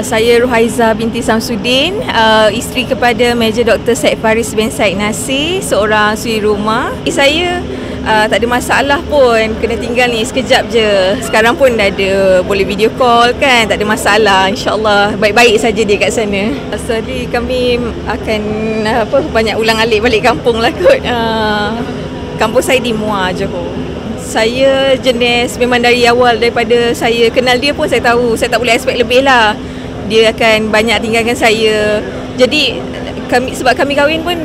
Saya Ruhaiza binti Samsudin, isteri kepada Major Dr. Syed Faris bin Syed Nasir, seorang suri rumah. Saya tak ada masalah pun, kena tinggal ni sekejap je. Sekarang pun dah ada, boleh video call kan, tak ada masalah. InsyaAllah baik-baik saja dia kat sana. Jadi kami akan banyak ulang-alik balik kampung lah kot. Kampung saya di Muar, Johor. Saya jenis memang dari awal, daripada saya kenal dia pun saya tahu saya tak boleh expect lebih lah. Dia akan banyak tinggalkan saya. Jadi sebab kami kahwin pun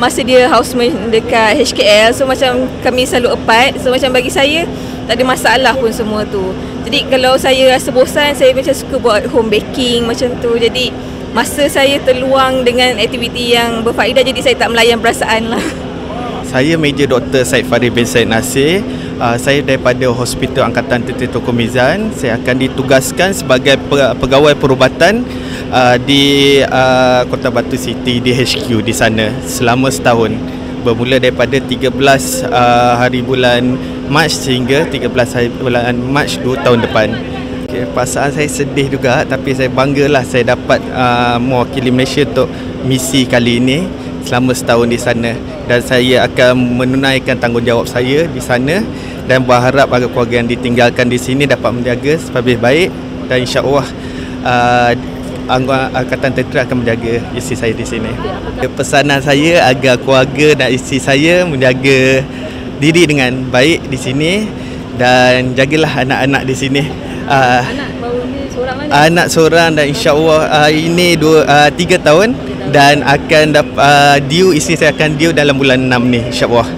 masa dia housemate dekat HKL, so macam kami selalu apart. So macam bagi saya tak ada masalah pun semua tu. Jadi kalau saya rasa bosan, saya macam suka buat home baking macam tu. Jadi masa saya terluang dengan aktiviti yang berfaedah, jadi saya tak melayan perasaan lah. Saya Major Dr. Syed Faris bin Syed Nasir. Saya daripada Hospital Angkatan Tentera Tunku Mizan. Saya akan ditugaskan sebagai pegawai perubatan di Kota Batu City, di HQ di sana selama setahun. Bermula daripada 13 hari bulan Mac sehingga 13 hari bulan Mac 2 tahun depan. Okay, perasaan saya sedih juga, tapi saya banggalah saya dapat mewakili Malaysia untuk misi kali ini selama setahun di sana. Dan saya akan menunaikan tanggungjawab saya di sana dan berharap agar keluarga yang ditinggalkan di sini dapat menjaga sebaik baik, dan insya-Allah Angkatan Tentera akan menjaga isteri saya di sini. Pesanan saya agar keluarga dan isteri saya menjaga diri dengan baik di sini dan jagalah anak-anak di sini. Anak baru ni seorang lagi? Anak seorang, dan insya-Allah ini 3 tahun dan akan due, isteri saya akan due dalam bulan 6 ni, insya-Allah.